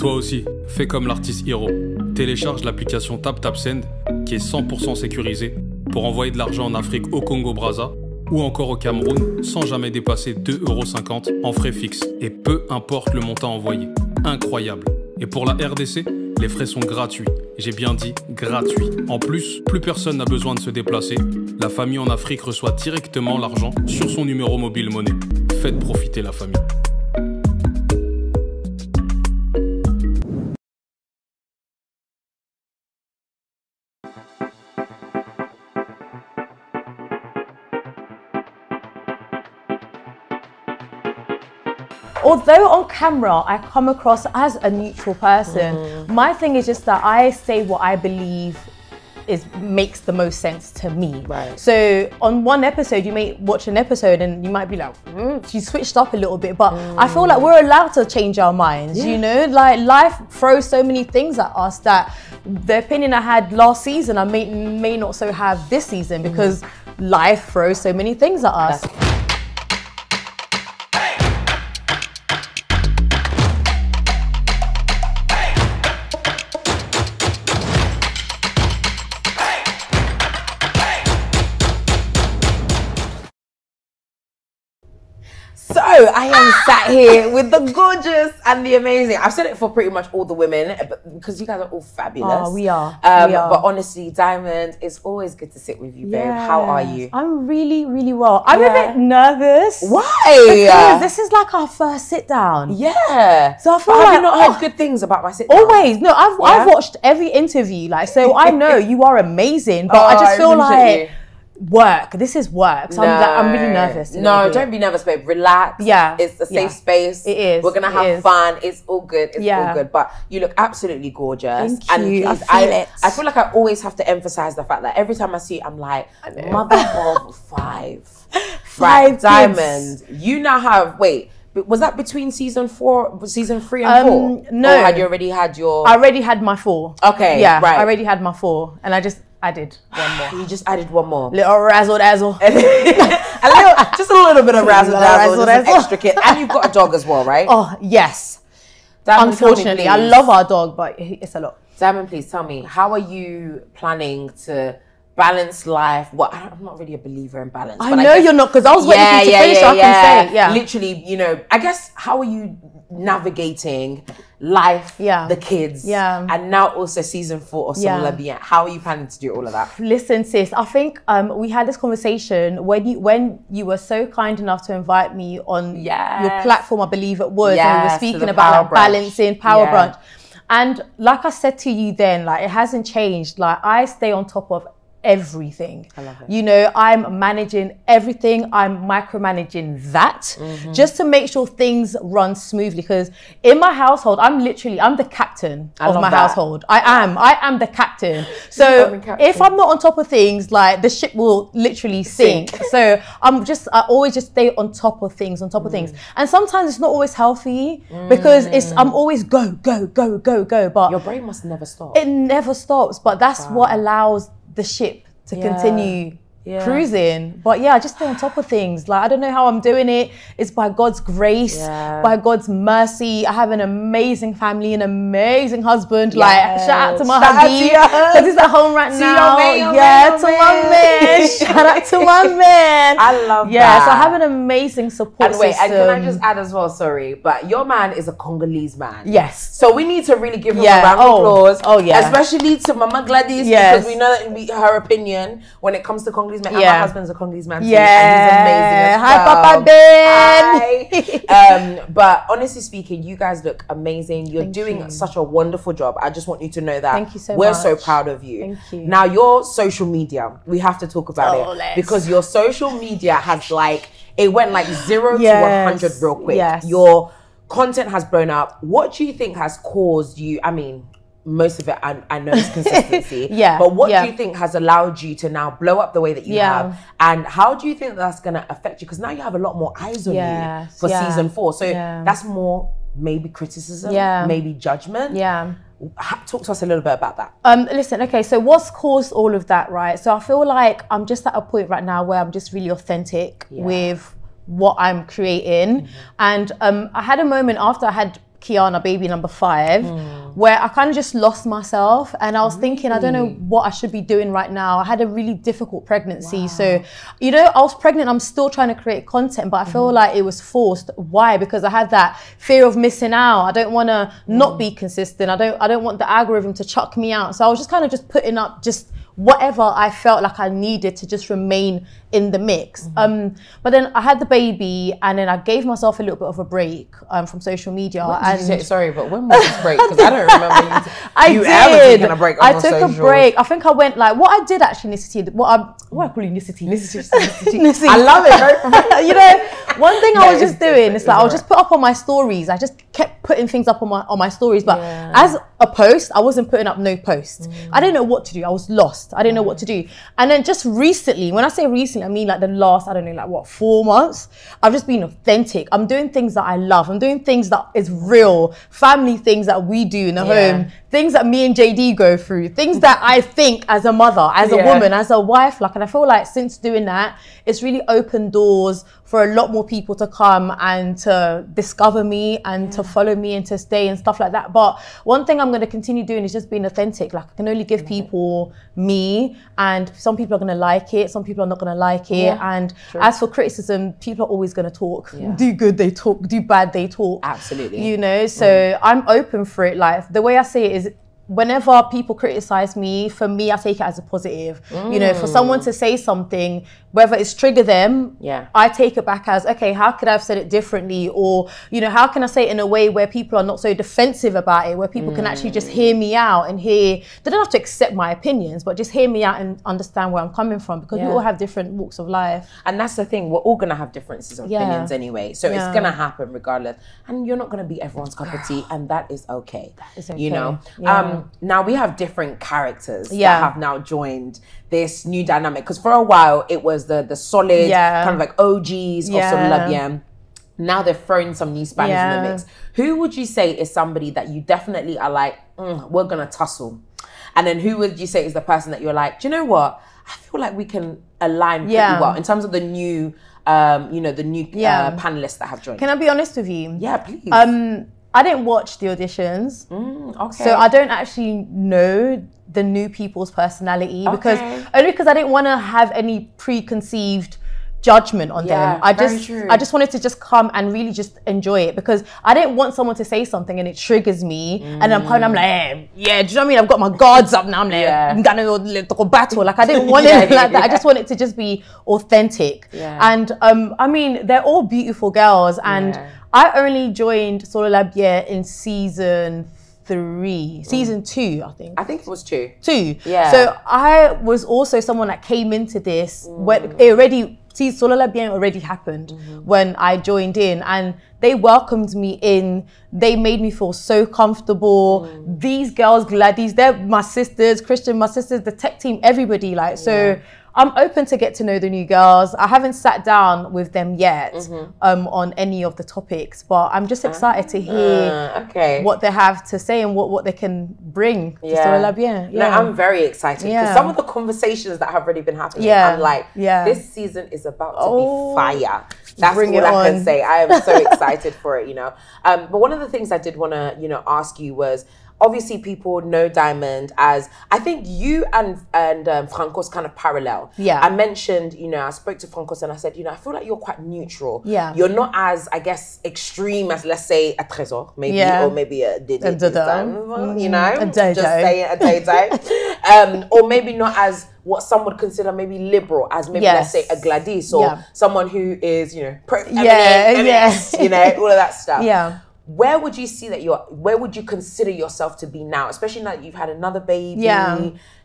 Toi aussi, fais comme l'artiste Hiro. Télécharge l'application TapTapSend qui est 100% sécurisée pour envoyer de l'argent en Afrique au Congo-Brazza ou encore au Cameroun sans jamais dépasser 2,50 € en frais fixes et peu importe le montant envoyé. Incroyable. Et pour la RDC, les frais sont gratuits. J'ai bien dit gratuits. En plus, plus personne n'a besoin de se déplacer. La famille en Afrique reçoit directement l'argent sur son numéro mobile monnaie. Faites profiter la famille. Although on camera I come across as a neutral person, my thing is just that I say what I believe makes the most sense to me. Right. So on one episode, you may watch an episode and you might be like, she switched up a little bit, but I feel like we're allowed to change our minds, you know? Like life throws so many things at us that the opinion I had last season, I may not so have this season because life throws so many things at us. So I am sat here with the gorgeous and the amazing. I've said it for pretty much all the women, but because you guys are all fabulous. Oh, we are. But honestly, Dymund, it's always good to sit with you, babe. How are you? I'm really, really well. I'm a bit nervous. Why? Because this is like our first sit down. Yeah. So I feel have like, you not heard good things about my sit down? Always. No, I've watched every interview, like, so I know you are amazing, but I just feel like work. This is work. So I'm really nervous. No, don't be nervous, babe. Relax. Yeah. It's a safe space. It is. We're gonna have fun. It's all good. It's all good. But you look absolutely gorgeous. Thank you. And I feel like I always have to emphasize the fact that every time I see you, I'm like, mother of five. Right, Dymund. You now have, wait, was that between season 3 and 4? No. Or had you already had your... I already had my 4. Okay, yeah, right. I already had my 4. And I just added one more. You just added one more. Little razzle dazzle. Just a little bit of razzle dazzle, just an extra kid. And you've got a dog as well, right? Oh, yes. Dymund, unfortunately, I love our dog, but it's a lot. Dymund, please tell me, how are you planning to balance life? Well, I'm not really a believer in balance. I know you're not, because I was waiting for you to finish so I can say, literally, you know, I guess, how are you navigating life, the kids, and now also season 4 of Solola Bien? How are you planning to do all of that? Listen, sis, I think we had this conversation when you were so kind enough to invite me on your platform, I believe it was, and we were speaking about like, balancing power brunch. And like I said to you then, like it hasn't changed. Like I stay on top of everything. I love it. You know, I'm managing everything. I'm micromanaging that just to make sure things run smoothly. Because in my household, I'm the captain of my household. I am the captain. So if I'm not on top of things, like the ship will literally sink. So I always just stay on top of things, And sometimes it's not always healthy because I'm always go. But your brain must never stop. It never stops. But that's what allows the ship to continue cruising. But yeah, I just stay on top of things. Like I don't know how I'm doing it. It's by God's grace, by God's mercy. I have an amazing family, an amazing husband. Like shout out to my hubby, because he's at home right now. To my man. Shout out to my man. I love that. So I have an amazing support system. And can I just add as well, sorry, but your man is a Congolese man. Yes. So we need to really give him a round of applause. Oh yeah. Especially to Mama Gladys, because we know that her opinion when it comes to Congolese men. And my husband's a Congolese man too, and he's amazing as well. Hi, Papa Ben. But honestly speaking, you guys look amazing. You're doing such a wonderful job. I just want you to know that. Thank you so we're much. so proud of you. Thank you. Now, your social media, we have to talk about it because your social media has it went like 0 to 100 real quick. Yes. Your content has blown up. What do you think has caused you? I mean, most of it I know is consistency. But what do you think has allowed you to now blow up the way that you have? And how do you think that's going to affect you? Because now you have a lot more eyes on you for season 4. So that's more maybe criticism, maybe judgment. Talk to us a little bit about that. Listen, okay, so what's caused all of that, right? So I feel like I'm just at a point right now where I'm just really authentic with what I'm creating. And I had a moment after I had Kiana, baby number 5, where I kind of just lost myself, and I was thinking, I don't know what I should be doing right now. I had a really difficult pregnancy. So, you know, I was pregnant, I'm still trying to create content, but I feel like it was forced. Why? Because I had that fear of missing out. I don't want to not be consistent. I don't want the algorithm to chuck me out. So I was just kind of just putting up just whatever I felt like I needed to just remain in the mix. But then I had the baby, and then I gave myself a little bit of a break from social media. Sorry, but when was this break? Because I don't remember you ever taking a break on I took a break. I think I went like, what I did actually, Nissy Tee, what I call you Nissy Tee. Nissy. I love it. You know, one thing I was just doing is like, I'll just put up on my stories. I just kept putting things up on my stories. But as a post, I wasn't putting up no post. I didn't know what to do. I was lost. I didn't know what to do. And then just recently, when I say recently, I mean like the last, I don't know, like what, 4 months, I've just been authentic. I'm doing things that I love. I'm doing things that is real, family things that we do in the home, things that me and JD go through, things that I think as a mother, as a woman, as a wife, like, and I feel like since doing that, it's really opened doors for a lot more people to come and to discover me and to follow me and to stay and stuff like that. But one thing I'm going to continue doing is just being authentic. Like, I can only give people me, and some people are going to like it, some people are not going to like it. And as for criticism, people are always going to talk. Do good, they talk. Do bad, they talk. Absolutely. You know, so I'm open for it. Like, the way I say it is, whenever people criticize me, for me, I take it as a positive. You know, for someone to say something, whether it's trigger them, I take it back as, okay, how could I have said it differently? Or, you know, how can I say it in a way where people are not so defensive about it, where people can actually just hear me out and hear, they don't have to accept my opinions, but just hear me out and understand where I'm coming from, because we all have different walks of life. And that's the thing, we're all going to have differences of opinions anyway. So it's going to happen regardless. And you're not going to be everyone's cup of tea, and that is okay. That is okay. You know? Now we have different characters that have now joined this new dynamic, because for a while it was the solid kind of like OGs of Solola Bien. Now they've thrown some new Spanish in the mix. Who would you say is somebody that you definitely are like, we're gonna tussle? And then who would you say is the person that you're like, do you know what, I feel like we can align pretty well in terms of the new you know, the new panelists that have joined? Can I be honest with you? Yeah, please. I didn't watch the auditions, okay. So I don't actually know the new people's personality, because I didn't want to have any preconceived judgment on them. I just wanted to just come and really just enjoy it, because I didn't want someone to say something and it triggers me, and I'm like, hey, do you know what I mean? I've got my guards up now. I'm like, I'm gonna go battle. Like, I didn't want it like that. I just wanted to just be authentic. And I mean, they're all beautiful girls, and I only joined Solola Bien in season 2, I think. I think it was 2. Yeah. So I was also someone that came into this when it already, Solola Bien already happened when I joined in, and they welcomed me in. They made me feel so comfortable. These girls, Gladys, they're my sisters, Christian, my sisters, the tech team, everybody. Like, so I'm open to get to know the new girls. I haven't sat down with them yet on any of the topics, but I'm just excited to hear what they have to say and what they can bring to Solola Bien. No, I'm very excited, because some of the conversations that have already been happening, I'm like, this season is about to be fire. That's all I can say. I am so excited for it, you know. But one of the things I did want to, you know, ask you was, obviously people know Dymund as, I think you and Francos kind of parallel. I mentioned, you know, I spoke to Francos and I said, you know, I feel like you're quite neutral. You're not as, I guess, extreme as, let's say, a Trésor, maybe, or maybe a Didi, you know, just say it, a Day. Or maybe not as what some would consider maybe liberal, as maybe let's say a Gladys, or someone who is, you know, you know, all of that stuff. Where would you see that where would you consider yourself to be now? Especially now that you've had another baby.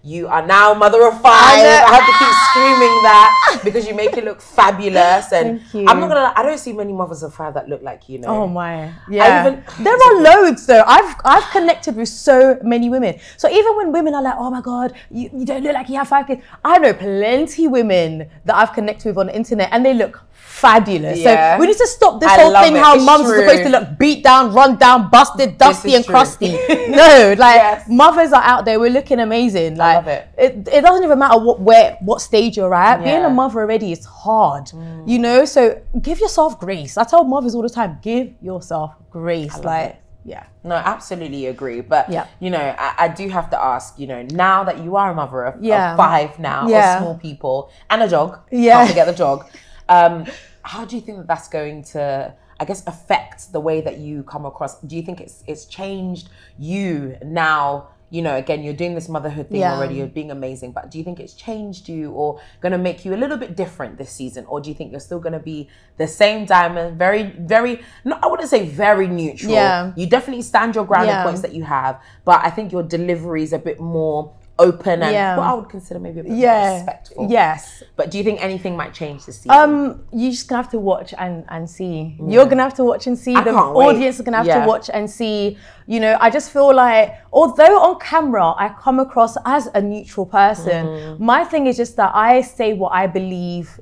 You are now mother of 5. I have to keep screaming that because you make it look fabulous. And I'm not gonna lie, I don't see many mothers of 5 that look like you, know. Oh my, there are loads though. I've connected with so many women. So even when women are like, oh my God, you don't look like you have 5 kids. I know plenty women that I've connected with on the internet, and they look fabulous. So we need to stop this whole thing how mums are supposed to look beat down, run down, busted, dusty and crusty. No, like mothers are out there, we're looking amazing. Like, I love it. It doesn't even matter what stage you're at. Being a mother already is hard, you know. So give yourself grace. I tell mothers all the time, give yourself grace. Like, Yeah. No, absolutely agree. But, you know, I do have to ask, you know, now that you are a mother of 5 now, of small people, and a dog, can't forget the dog, how do you think that that's going to, I guess, affect the way that you come across? Do you think it's changed you now? You know, again, you're doing this motherhood thing already, you're being amazing, but do you think it's changed you or going to make you a little bit different this season? Or do you think you're still going to be the same Dymund, very, no, I wouldn't say very neutral. Yeah. You definitely stand your ground in points that you have, but I think your delivery is a bit more open and what I would consider maybe a bit more respectful. Yes. But do you think anything might change this season? You're just gonna have to watch and see. You're gonna have to watch and see. The audience is gonna have to watch and see. You know, I just feel like, although on camera I come across as a neutral person, my thing is just that I say what I believe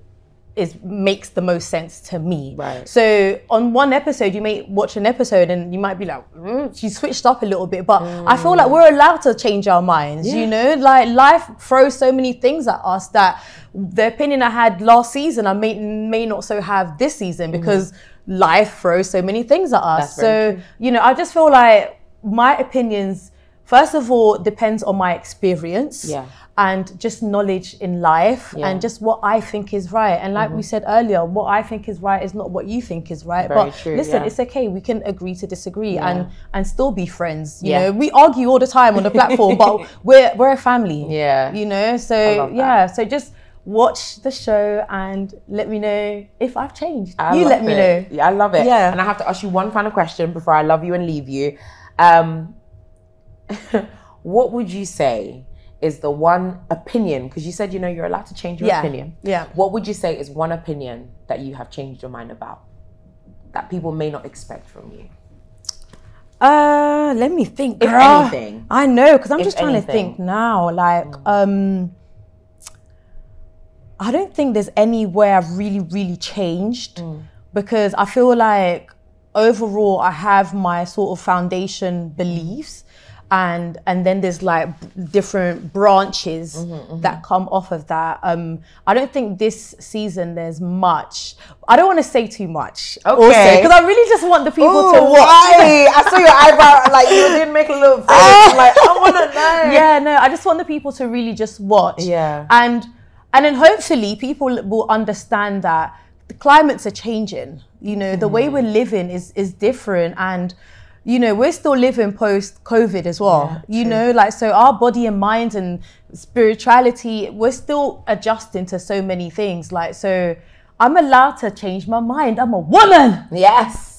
makes the most sense to me. Right. So on one episode, you may watch an episode and you might be like, she switched up a little bit, but I feel like we're allowed to change our minds, you know? Like life throws so many things at us that the opinion I had last season, I may not so have this season because life throws so many things at us. So, you know, I just feel like my opinions, first of all, depends on my experience. Yeah. And just knowledge in life and just what I think is right. And like we said earlier, what I think is right is not what you think is right. Very true, listen, it's okay. We can agree to disagree and still be friends. You know, we argue all the time on the platform, but we're a family. Yeah. You know, so so just watch the show and let me know if I've changed. You let me know. Yeah, I love it. Yeah. And I have to ask you one final question before I love you and leave you. What would you say is the one opinion, because you said, you know, you're allowed to change your opinion. Yeah. What would you say is one opinion that you have changed your mind about that people may not expect from you? Let me think. If anything. I know, because I'm just trying to think now. Like, I don't think there's anywhere I've really changed because I feel like overall I have my sort of foundation beliefs. And then there's like different branches that come off of that. I don't think this season there's much. I don't want to say too much. Okay. Because I really just want the people to watch. Right. I saw your eyebrow, like you didn't make a little face. I'm like, I want to know. Yeah, no, I just want the people to really just watch. Yeah. And then hopefully people will understand that the climates are changing. You know, the way we're living is different, and you know, we're still living post-COVID as well. Yeah, you know, like, so our body and mind and spirituality, we're still adjusting to so many things. Like, so I'm allowed to change my mind. I'm a woman. Yes.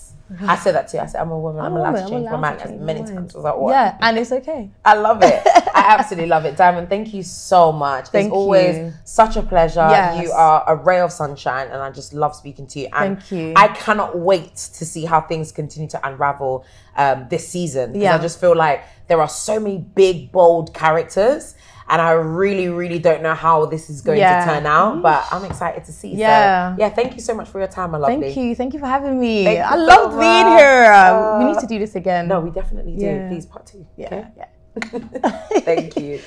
I said that too. I said, I'm a woman. I'm allowed to change my mind as many times as I want. Yeah, and it's okay. I love it. I absolutely love it. Dymund, thank you so much. It's always such a pleasure. Yes. You are a ray of sunshine and I just love speaking to you. And thank you. I cannot wait to see how things continue to unravel this season. Because I just feel like there are so many big, bold characters. And I really don't know how this is going to turn out, but I'm excited to see. Yeah. So, yeah, thank you so much for your time, my lovely. Thank you for having me. I love being here. We need to do this again. No, we definitely do. Please, part 2. Yeah. Okay? Thank you.